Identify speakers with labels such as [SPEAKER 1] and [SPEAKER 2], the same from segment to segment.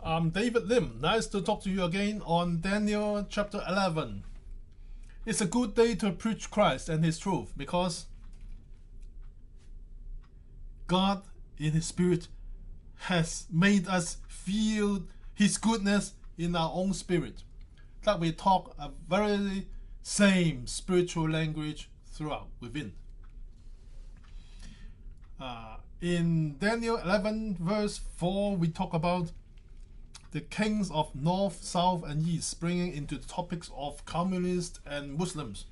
[SPEAKER 1] I'm David Lim. Nice to talk to you again on Daniel chapter 11. It's a good day to preach Christ and His truth because God in His Spirit has made us feel His goodness in our own spirit. That we talk a very same spiritual language throughout within. In Daniel 11 verse 4, we talk about the kings of North, South and East bringing into the topics of communists and Muslims.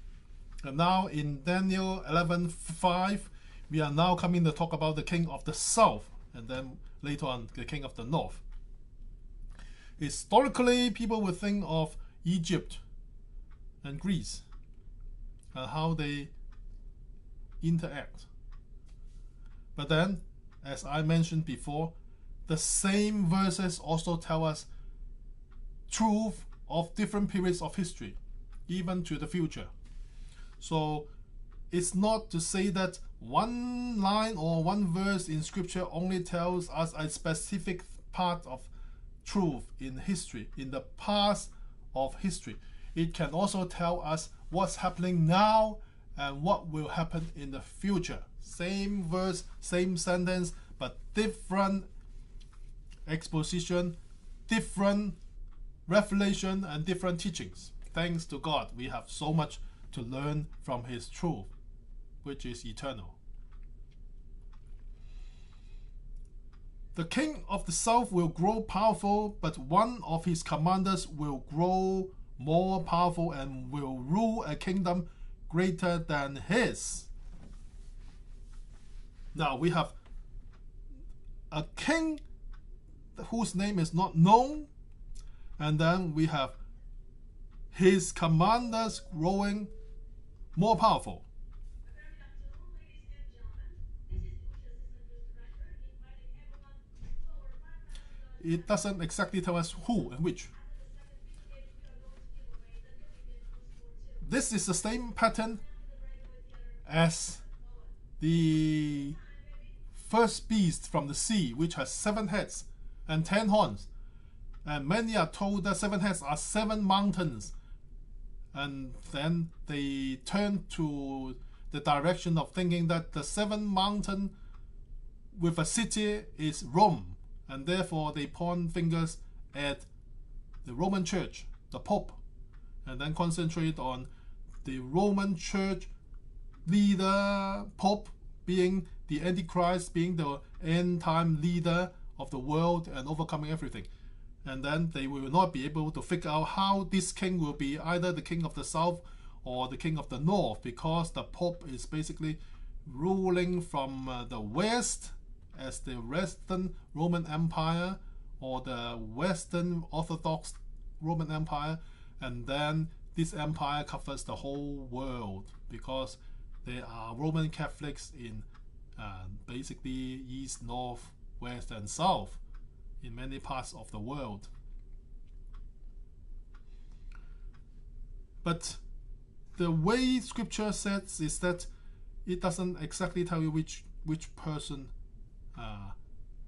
[SPEAKER 1] And now in Daniel 11:5, we are now coming to talk about the king of the South, and then later on the king of the North. Historically, people would think of Egypt and Greece and how they interact. But then, as I mentioned before, the same verses also tell us truth of different periods of history, even to the future. So it's not to say that one line or one verse in scripture only tells us a specific part of truth in history, in the past of history. It can also tell us what's happening now and what will happen in the future. Same verse, same sentence, but different exposition, different revelation and different teachings. Thanks to God, we have so much to learn from His truth, which is eternal. The king of the south will grow powerful, but one of his commanders will grow more powerful and will rule a kingdom greater than his. Now we have a king whose name is not known, and then we have his commanders growing more powerful. It doesn't exactly tell us who and which. This is the same pattern as the first beast from the sea, which has 7 heads and 10 horns. And many are told that 7 heads are 7 mountains. And then they turn to the direction of thinking that the 7th mountain with a city is Rome. And therefore they point fingers at the Roman Church, the Pope, and then concentrate on the Roman Church leader, Pope, being the Antichrist, being the end-time leader of the world and overcoming everything. And then they will not be able to figure out how this king will be either the king of the south or the king of the north, because the Pope is basically ruling from the west as the Western Roman Empire or the Western Orthodox Roman Empire, and then this empire covers the whole world because there are Roman Catholics in basically east, north, west and south in many parts of the world. But the way scripture says is that it doesn't exactly tell you which person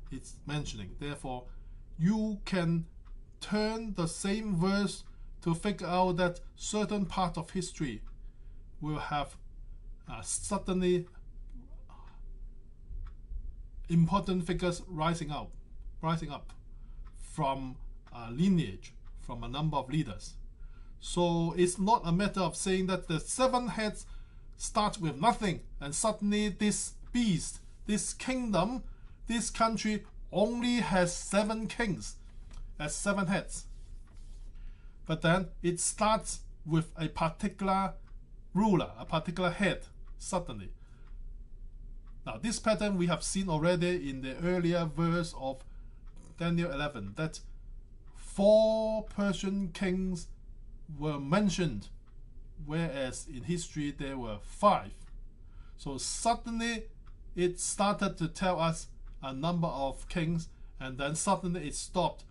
[SPEAKER 1] it's mentioning. Therefore, you can turn the same verse to figure out that certain part of history will have suddenly important figures rising up from a lineage, from a number of leaders. So it's not a matter of saying that the 7 heads start with nothing and suddenly this beast, this kingdom, this country only has 7 kings as 7 heads. But then it starts with a particular ruler, a particular head, suddenly. Now this pattern we have seen already in the earlier verse of Daniel 11, that 4 Persian kings were mentioned, whereas in history there were 5. So suddenly it started to tell us a number of kings, and then suddenly it stopped.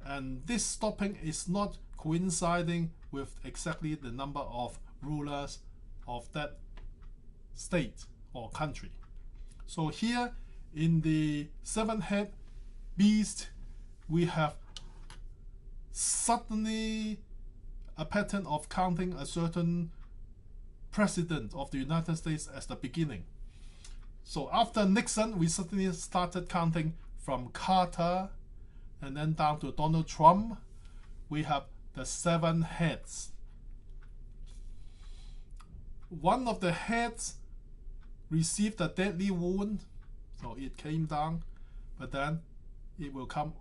[SPEAKER 1] And this stopping is not coinciding with exactly the number of rulers of that state or country. So here in the 7-head beast, we have suddenly a pattern of counting a certain president of the United States as the beginning. So after Nixon, we suddenly started counting from Carter and then down to Donald Trump. We have the 7 heads. One of the heads received a deadly wound, so it came down, but then it will come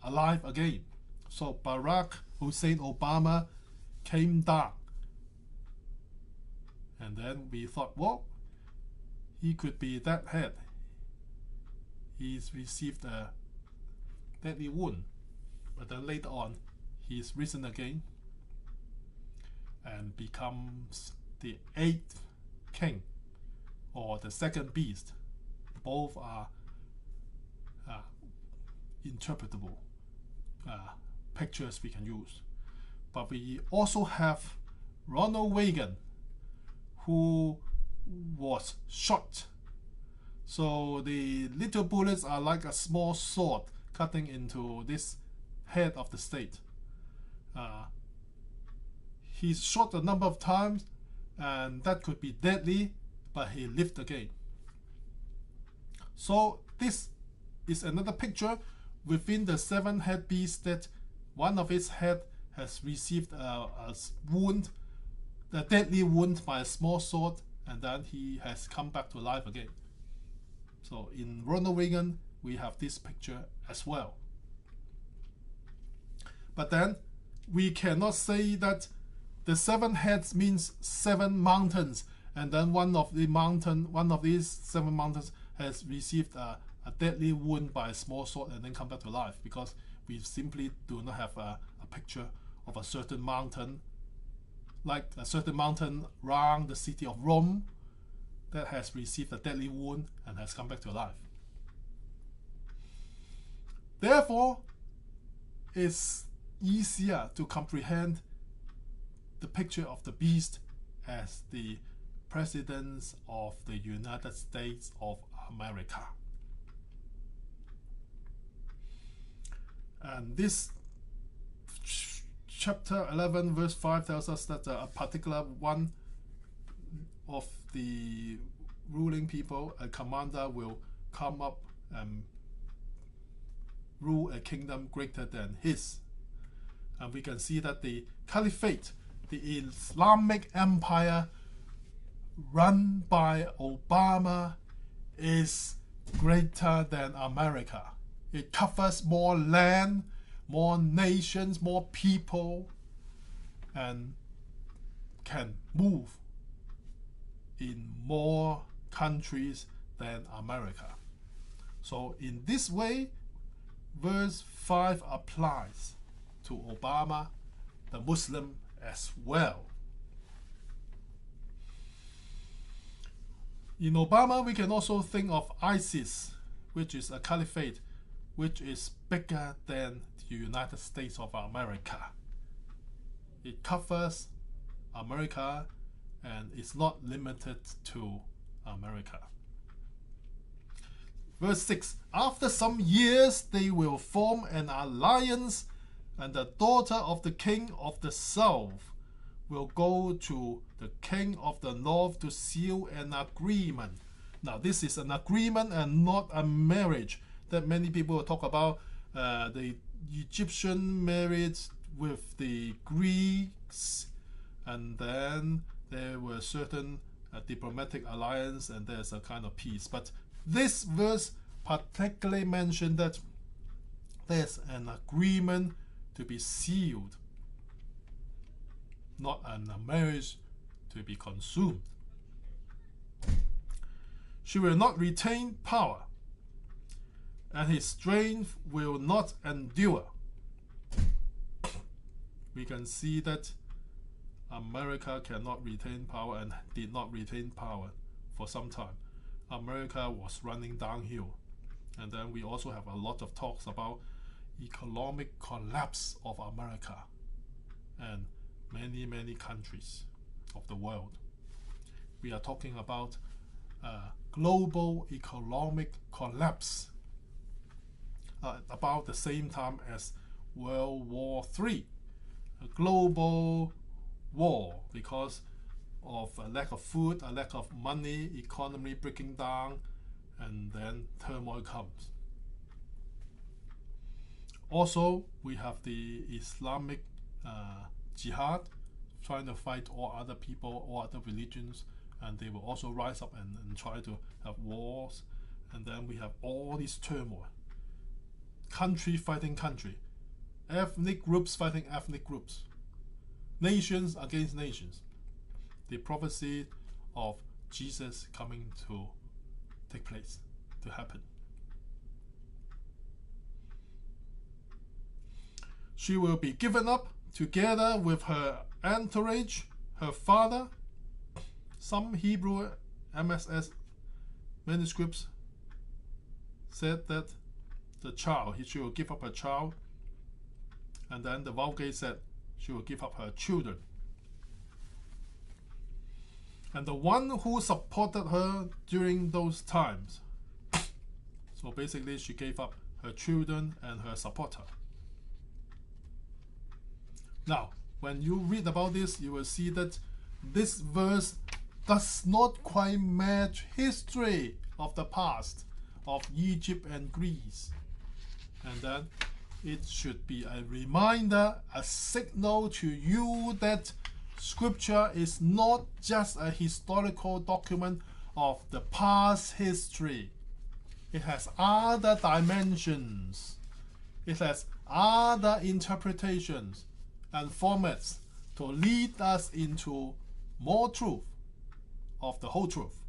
[SPEAKER 1] alive again. So Barack Hussein Obama came down, and then we thought, well, he could be that head. He's received a deadly wound, but then later on he's risen again and becomes the 8th king, or the second beast. Both are interpretable pictures we can use. But we also have Ronald Reagan, who was shot. So the little bullets are like a small sword cutting into this head of the state. He's shot a number of times, and that could be deadly, but he lived again. So this is another picture within the 7-head beast, that one of its head has received a wound, a deadly wound by a small sword, and then he has come back to life again. So in Ronald Reagan, we have this picture as well. But then we cannot say that the 7 heads means 7 mountains, and then one of these 7 mountains has received a deadly wound by a small sword and then come back to life, because we simply do not have a picture of a certain mountain, like a certain mountain around the city of Rome, that has received a deadly wound and has come back to life. Therefore, it's easier to comprehend the picture of the beast as the presidents of the United States of America. And this chapter 11 verse 5 tells us that a particular one of the ruling people, a commander, will come up and rule a kingdom greater than his. And we can see that the caliphate, the Islamic empire run by Obama, is greater than America. It covers more land, more nations, more people, and can move in more countries than America. So in this way, verse 5 applies to Obama, the Muslim, as well. In Obama, we can also think of ISIS, which is a caliphate which is bigger than the United States of America. It covers America and is not limited to America. Verse 6, after some years they will form an alliance, and the daughter of the king of the south will go to the king of the north to seal an agreement. Now this is an agreement and not a marriage that many people will talk about. The Egyptian married with the Greeks, and then there were certain diplomatic alliance, and there's a kind of peace. But this verse particularly mentioned that there's an agreement to be sealed, not a marriage to be consumed. She will not retain power, and his strength will not endure. We can see that America cannot retain power and did not retain power for some time. America was running downhill. And then we also have a lot of talks about economic collapse of America and many countries of the world. We are talking about global economic collapse about the same time as World War III, a global war because of a lack of food, a lack of money, economy breaking down, and then turmoil comes. Also, we have the Islamic jihad, trying to fight all other people, all other religions, and they will also rise up and try to have wars. And then we have all this turmoil, country fighting country, ethnic groups fighting ethnic groups, nations against nations. The prophecy of Jesus coming to take place, to happen. She will be given up together with her entourage, her father. Some Hebrew MSS manuscripts said that the child, she will give up her child, and then the Vulgate said she will give up her children. And the one who supported her during those times, so basically she gave up her children and her supporter. Now, when you read about this, you will see that this verse does not quite match history of the past of Egypt and Greece. And then it should be a reminder, a signal to you that Scripture is not just a historical document of the past history. It has other dimensions. It has other interpretations and formats to lead us into more truth of the whole truth.